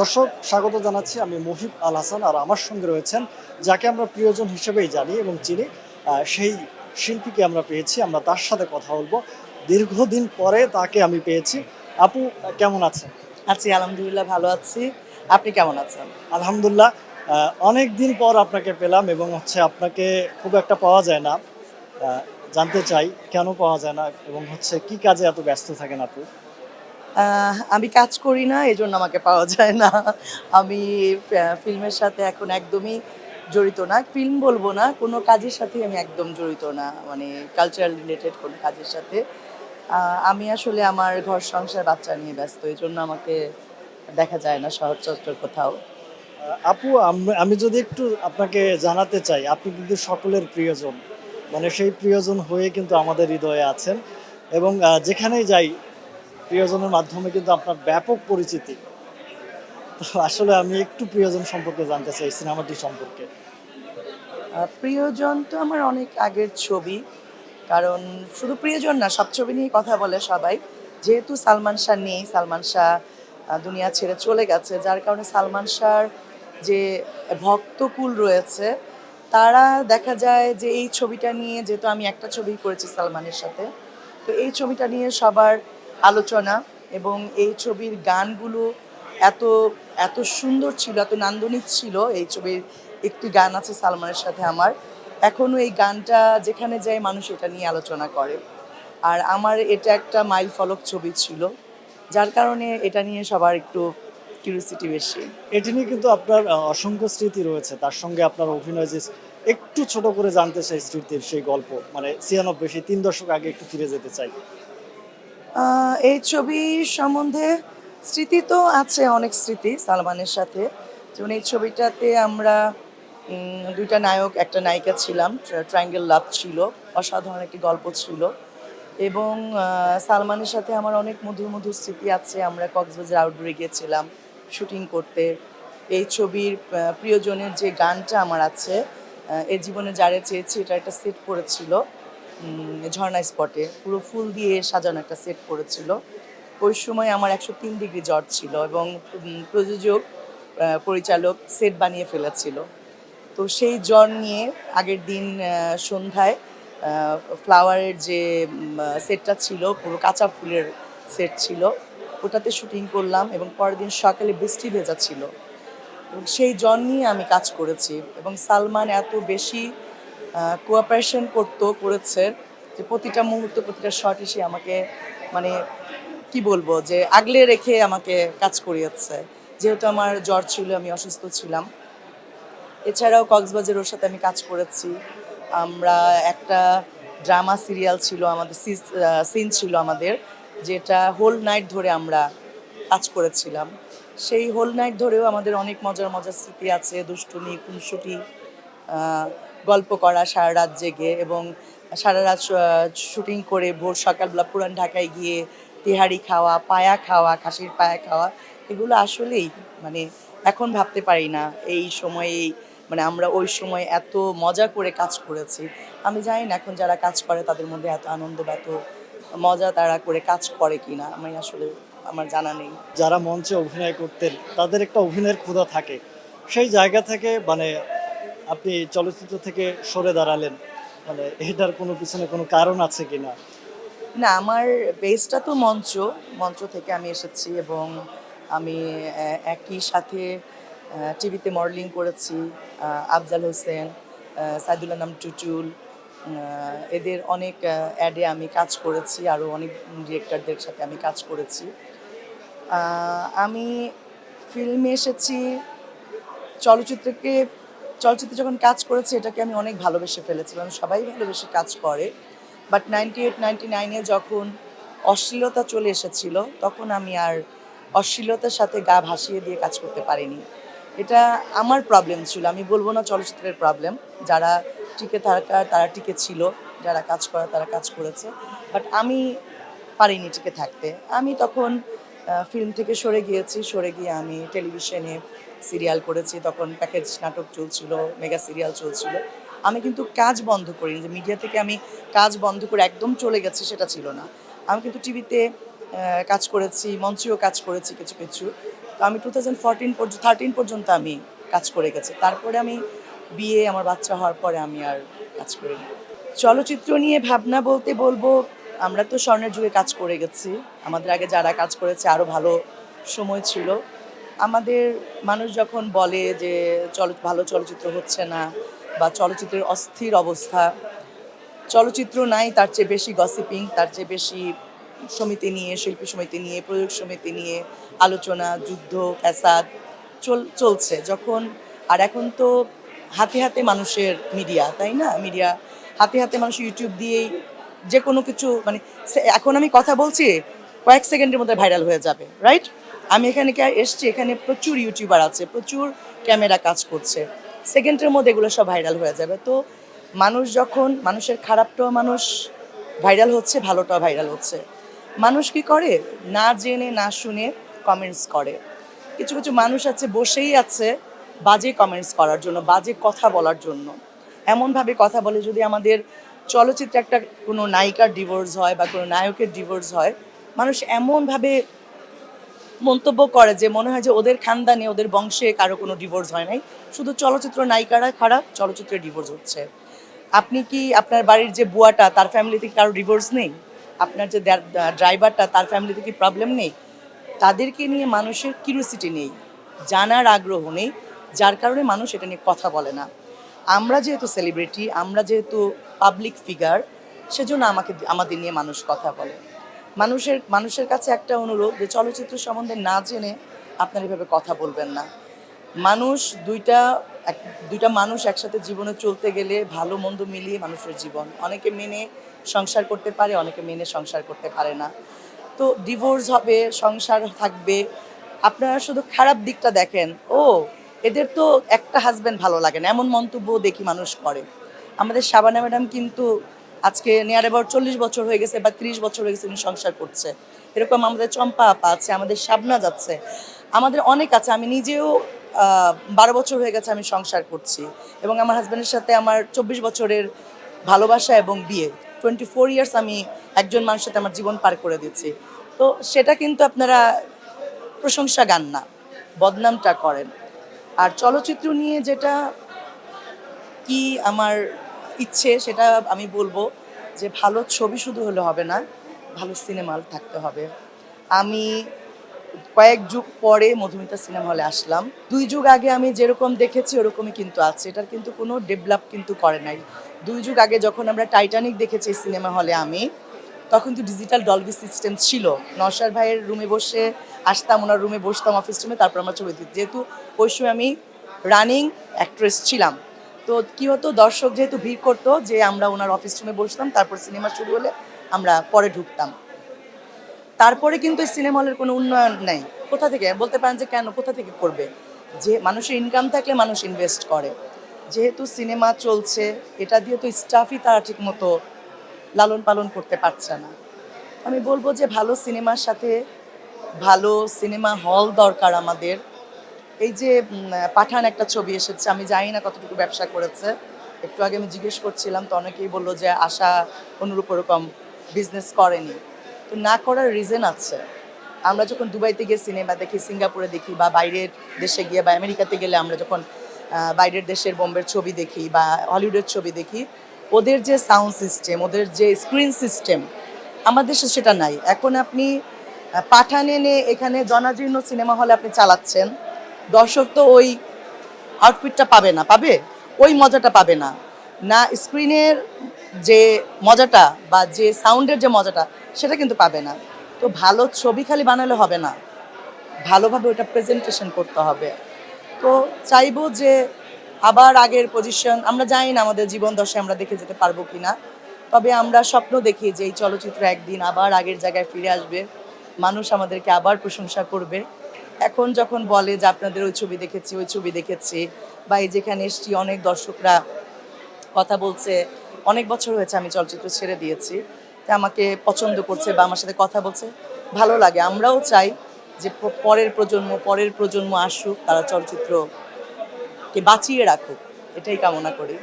দর্শক স্বাগত জানাচ্ছি আমি মুহিব আল হাসান আর আমার সঙ্গে রয়েছেন যাকে আমরা প্রিয়জন হিসেবেই জানি এবং চিনি সেই শিল্পীকে আমরা পেয়েছি আমরা তার সাথে কথা বলবো দীর্ঘদিন পরে তাকে আমি পেয়েছি। আপু কেমন আছেন? আছি আলহামদুলিল্লাহ ভালো আছি। আপনি কেমন আছেন? আলহামদুলিল্লাহ। অনেক দিন পর আপনাকে পেলাম এবং আপনাকে খুব একটা পাওয়া যায় না। আহ, জানতে চাই কেন পাওয়া যায় না এবং কি কাজে এত ব্যস্ত থাকেন আপু? আমি কাজ করি না এজন্য আমাকে পাওয়া যায় না। আমি ফিল্মের সাথে এখন একদমই জড়িত না। ফিল্ম বলব না, কোনো কাজের সাথেই আমি একদম জড়িত না। মানে কালচারাল রিলেটেড কোনো কাজের সাথে। আমি আসলে আমার ঘর সংসার বাচ্চা নিয়ে ব্যস্ত। এজন্য আমাকে দেখা যায় না সচরাচর কোথাও। আপু আমি যদি একটু আপনাকে জানাতে চাই, আপনি কিন্তু সকলের প্রিয়জন। মানে সেই প্রিয়জন হয়ে কিন্তু আমাদের হৃদয়ে আছেন এবং যেখানেই যাই প্রিয়জনের মাধ্যমে কিন্তু আপনার ব্যাপক পরিচিতি। তো আসলে আমি একটু প্রিয়জন সম্পর্কে জানতে চাই, সিনেমাটি সম্পর্কে। প্রিয়জন তো আমার অনেক আগের ছবি। কারণ শুধু প্রিয়জন না, সব ছবি নিয়েই কথা বলে সবাই। যেহেতু সালমান শাহ নেই, সালমান শাহ দুনিয়া ছেড়ে চলে গেছে, যার কারণে সালমান শাহর যে ভক্তকুল রয়েছে, তারা দেখা যায় যে এই ছবিটা নিয়ে, যেহেতু আমি একটা ছবি করেছি সালমানের সাথে, তো এই ছবিটা নিয়ে সবার আলোচনা। এবং এই ছবির গানগুলো এত এত সুন্দর ছিল, এত নান্দনিক ছিল। এই ছবির একটি গান আছে সালমানের সাথে আমার, এখনও এই গানটা যেখানে যায় মানুষ এটা নিয়ে আলোচনা করে। আর আমার এটা একটা মাইল ফলক ছবি ছিল, যার কারণে এটা নিয়ে সবার একটু কিউরিওসিটি বেশি। এটি নিয়ে কিন্তু আপনার অসংখ্য স্মৃতি রয়েছে। তার সঙ্গে আপনার অভিনয় যে একটু ছোট করে জানতে চাই স্মৃতির সেই গল্প। মানে ৯৬ সেই ৩ দশক আগে একটু ফিরে যেতে চাই। এই ছবি সম্বন্ধে স্মৃতি তো আছে, অনেক স্মৃতি সালমানের সাথে। যেমন এই ছবিটাতে আমরা দুইটা নায়ক একটা নায়িকা ছিলাম, ট্রায়াঙ্গেল লাভ ছিল, অসাধারণ একটি গল্প ছিল। এবং সালমানের সাথে আমার অনেক মধুর মধুর স্মৃতি আছে। আমরা কক্সবাজার আউটডোরে গিয়েছিলাম শুটিং করতে। এই ছবির প্রিয়জনের যে গানটা আমার আছে, এর জীবনে যারে চেয়েছি, এটা একটা সেট পড়েছিল ঝর্ণা স্পটে, পুরো ফুল দিয়ে সাজানো একটা সেট পড়েছিল। ওই সময় আমার ১০৩ ডিগ্রি জ্বর ছিল এবং প্রযোজক পরিচালক সেট বানিয়ে ফেলেছিল। তো সেই জ্বর নিয়ে আগের দিন সন্ধ্যায় ফ্লাওয়ারের যে সেটটা ছিল, পুরো কাঁচা ফুলের সেট ছিল, ওটাতে শুটিং করলাম এবং পরের দিন সকালে বৃষ্টি ভেজা ছিল। এবং সেই জ্বর নিয়ে আমি কাজ করেছি এবং সালমান এত বেশি কোঅপারেশন করেছে যে প্রতিটা মুহূর্ত, প্রতিটা শটে সে আমাকে, মানে কি বলবো, যে আগলে রেখে আমাকে কাজ করিয়েছে। যেহেতু আমার জ্বর ছিল, আমি অসুস্থ ছিলাম। এছাড়াও কক্সবাজার ওর সাথে আমি কাজ করেছি। আমরা একটা ড্রামা সিরিয়াল ছিল আমাদের, সিন ছিল আমাদের, যেটা হোল নাইট ধরে আমরা কাজ করেছিলাম। সেই হোল নাইট ধরেও আমাদের অনেক মজার মজার স্মৃতি আছে, দুষ্টুমি খুনসুটি, গল্প করা সারা রাত জেগে এবং সারা রাত শুটিং করে ভোর সকালবেলা পুরান ঢাকায় গিয়ে তেহারি খাওয়া, পায়া খাওয়া, খাসির পায়া খাওয়া, এগুলো আসলেই, মানে এখন ভাবতে পারি না এই সময়ে, মানে আমরা ওই সময় এত মজা করে কাজ করেছি। আমি জানি না এখন যারা কাজ করে তাদের মধ্যে এত আনন্দ বা এত মজা তারা করে কাজ করে কিনা, আমি আসলে, আমার জানা নেই। যারা মঞ্চে অভিনয় করতেন তাদের একটা অভিনয়ের ক্ষুধা থাকে। সেই জায়গা থেকে মানে আপনি চলচ্চিত্র থেকে সরে দাঁড়ালেন। মানে এটার কোনো পিছনে কোনো কারণ আছে কিনা? না, আমার বেসটা তো মঞ্চ। মঞ্চ থেকে আমি এসেছি এবং আমি একই সাথে টিভিতে মডেলিং করেছি। আফজাল হোসেন, সাইদুল আনাম টুটুল, এদের অনেক অ্যাডে আমি কাজ করেছি। আরও অনেক ডিরেক্টরদের সাথে আমি কাজ করেছি। আমি ফিল্মে এসেছি, চলচ্চিত্রকে চলচ্চিত্রে যখন কাজ করেছি এটাকে আমি অনেক ভালোবেসে ফেলেছিলাম। সবাই ভালোবেসে কাজ করে। বাট 98-99-এ যখন অশ্লীলতা চলে এসেছিল, তখন আমি আর অশ্লীলতার সাথে গা ভাসিয়ে দিয়ে কাজ করতে পারিনি। এটা আমার প্রবলেম ছিল, আমি বলবো না চলচ্চিত্রের প্রবলেম। যারা টিকে থাকার তারা টিকে ছিল, যারা কাজ করার তারা কাজ করেছে। বাট আমি পারিনি টিকে থাকতে। আমি তখন ফিল্ম থেকে সরে গিয়েছি। সরে গিয়ে আমি টেলিভিশনে সিরিয়াল করেছি। তখন প্যাকেজ নাটক চলছিল, মেগা সিরিয়াল চলছিল। আমি কিন্তু কাজ বন্ধ করিনি, যে মিডিয়া থেকে আমি কাজ বন্ধ করে একদম চলে গেছি সেটা ছিল না। আমি কিন্তু টিভিতে কাজ করেছি, মঞ্চেও কাজ করেছি কিছু কিছু। আমি 2013 পর্যন্ত আমি কাজ করে গেছি। তারপরে আমি বিয়ে, আমার বাচ্চা হওয়ার পরে আমি আর কাজ করিনি। চলচ্চিত্র নিয়ে ভাবনা বলতে বলবো, আমরা তো স্বর্ণের যুগে কাজ করে গেছি। আমাদের আগে যারা কাজ করেছে আরও ভালো সময় ছিল। আমাদের মানুষ যখন বলে যে ভালো চলচ্চিত্র হচ্ছে না বা চলচ্চিত্রের অস্থির অবস্থা, চলচ্চিত্র নাই তার চেয়ে বেশি গসিপিং, তার চেয়ে বেশি সমিতি নিয়ে, শিল্পী সমিতি নিয়ে, প্রযোজক সমিতি নিয়ে আলোচনা, যুদ্ধ, ফ্যাসাদ চলছে যখন। আর এখন তো হাতে হাতে মানুষের মিডিয়া, তাই না? মিডিয়া হাতে হাতে মানুষ ইউটিউব দিয়েই যে কোনো কিছু, মানে এখন আমি কথা বলছি কয়েক সেকেন্ডের মধ্যে ভাইরাল হয়ে যাবে, রাইট? আমি এখানে এসছি, এখানে প্রচুর ইউটিউবার আছে, প্রচুর ক্যামেরা কাজ করছে, সেকেন্ডের মধ্যে এগুলো সব ভাইরাল হয়ে যাবে। তো মানুষ যখন, মানুষের খারাপটাও মানুষ ভাইরাল হচ্ছে, ভালোটাও ভাইরাল হচ্ছে। মানুষ কি করে, না জেনে না শুনে কমেন্টস করে। কিছু কিছু মানুষ আছে বসেই আছে বাজে কমেন্টস করার জন্য, বাজে কথা বলার জন্য। এমনভাবে কথা বলে, যদি আমাদের চলচ্চিত্রে একটা কোনো নায়িকার ডিভোর্স হয় বা কোনো নায়কের ডিভোর্স হয়, মানুষ এমনভাবে মন্তব্য করে যে মনে হয় যে ওদের খানদানে, ওদের বংশে কারো কোনো ডিভোর্স হয় নাই, শুধু চলচ্চিত্র নায়িকারা খারাপ, চলচ্চিত্রে ডিভোর্স হচ্ছে। আপনি কি আপনার বাড়ির যে বুয়াটা, তার ফ্যামিলি থেকে কারো ডিভোর্স নেই? আপনার যে ড্রাইভারটা, তার ফ্যামিলি থেকে প্রবলেম নেই? তাদেরকে নিয়ে মানুষের কিউরিওসিটি নেই, জানার আগ্রহ নেই, যার কারণে মানুষ এটা নিয়ে কথা বলে না। আমরা যেহেতু সেলিব্রিটি, আমরা যেহেতু পাবলিক ফিগার, সেজন্য আমাদের নিয়ে মানুষ কথা বলে। মানুষের কাছে একটা অনুরোধ, যে চলচ্চিত্র সম্বন্ধে না জেনে আপনারা এভাবে কথা বলবেন না। মানুষ দুইটা মানুষ একসাথে জীবনে চলতে গেলে ভালো মন্দ মিলিয়ে মানুষের জীবন। অনেকে মেনে সংসার করতে পারে, অনেকে মেনে সংসার করতে পারে না। তো ডিভোর্স হবে, সংসার থাকবে, আপনারা শুধু খারাপ দিকটা দেখেন। ও, এদের তো একটা হাজব্যান্ড ভালো লাগে না, এমন মন্তব্য দেখি মানুষ করে। আমাদের শাবানা ম্যাডাম কিন্তু আজকে নিয়ার অ্যাবাউট 40 বছর হয়ে গেছে বা 30 বছর হয়ে গেছে উনি সংসার করছে। এরকম আমাদের চম্পা আপা আছে, আমাদের শাবনা যাচ্ছে, আমাদের অনেক আছে। আমি নিজেও 12 বছর হয়ে গেছে আমি সংসার করছি, এবং আমার হাজব্যান্ডের সাথে আমার 24 বছরের ভালোবাসা এবং বিয়ে। 24 ইয়ার্স আমি একজন মানুষের সাথে আমার জীবন পার করে দিচ্ছি। তো সেটা কিন্তু আপনারা প্রশংসা গান না, বদনামটা করেন। আর চলচ্চিত্র নিয়ে যেটা কি আমার ইচ্ছে, সেটা আমি বলবো যে ভালো ছবি শুধু হলে হবে না, ভালো সিনেমা থাকতে হবে। আমি কয়েক যুগ পরে মধুমিতা সিনেমা হলে আসলাম। 2 যুগ আগে আমি যেরকম দেখেছি ওরকমই কিন্তু আছে, এটার কিন্তু কোনো ডেভেলপ কিন্তু করে নাই। 2 যুগ আগে যখন আমরা টাইটানিক দেখেছি সিনেমা হলে আমি, তখন তো ডিজিটাল ডলবি সিস্টেম ছিল। নওশাদ ভাইয়ের রুমে বসে আসতাম, ওনার রুমে বসতাম অফিস রুমে, তারপর আমরা ছবি দিতাম। যেহেতু ওই সময় আমি রানিং অ্যাক্ট্রেস ছিলাম, তো কী হতো, দর্শক যেহেতু ভিড় করতো, যে আমরা ওনার অফিস রুমে বসতাম, তারপর সিনেমা শুরু হলে আমরা পরে ঢুকতাম। তারপরে কিন্তু এই সিনেমা হলের কোনো উন্নয়ন নেই। কোথা থেকে বলতে পারেন যে কেন, কোথা থেকে করবে? যে মানুষের ইনকাম থাকলে মানুষ ইনভেস্ট করে। যেহেতু সিনেমা চলছে, এটা দিয়ে তো স্টাফই তারা ঠিকমতো লালন পালন করতে পারছে না। আমি বলবো যে ভালো সিনেমার সাথে ভালো সিনেমা হল দরকার আমাদের। এই যে পাঠান একটা ছবি এসেছে, আমি জানি না কতটুকু ব্যবসা করেছে। একটু আগে আমি জিজ্ঞেস করছিলাম, তো অনেকেই বললো যে আশা অনুরূপ ওরকম বিজনেস করেনি। তো না করার রিজন আছে। আমরা যখন দুবাইতে গিয়ে সিনেমা দেখি, সিঙ্গাপুরে দেখি, বা বাইরের দেশে গিয়ে বা আমেরিকাতে গেলে আমরা যখন বাইরের দেশের বোম্বের ছবি দেখি বা হলিউডের ছবি দেখি, ওদের যে সাউন্ড সিস্টেম, ওদের যে স্ক্রিন সিস্টেম, আমাদের দেশে সেটা নাই। এখন আপনি পাঠান এনে এখানে জনাজীর্ণ সিনেমা হলে আপনি চালাচ্ছেন, দর্শক তো ওই আউটফিটটা পাবে না, পাবে ওই মজাটা পাবে না, না স্ক্রিনের যে মজাটা বা যে সাউন্ডের যে মজাটা, সেটা কিন্তু পাবে না। তো ভালো ছবি খালি বানালে হবে না, ভালোভাবে ওটা প্রেজেন্টেশন করতে হবে। তো চাইবো যে আবার আগের পজিশন, আমরা জানি না আমাদের জীবন দশায় আমরা দেখে যেতে পারবো কি না, তবে আমরা স্বপ্ন দেখি যে এই চলচ্চিত্র একদিন আবার আগের জায়গায় ফিরে আসবে, মানুষ আমাদেরকে আবার প্রশংসা করবে। এখন যখন বলে যে আপনাদের ওই ছবি দেখেছি, ওই ছবি দেখেছি, বা এই যেখানে এসছি অনেক দর্শকরা কথা বলছে, অনেক বছর হয়েছে আমি চলচ্চিত্র ছেড়ে দিয়েছি, তা আমাকে পছন্দ করছে বা আমার সাথে কথা বলছে, ভালো লাগে। আমরাও চাই যে পরের প্রজন্ম আসুক, তারা চলচ্চিত্রকে বাঁচিয়ে রাখুক, এটাই কামনা করি।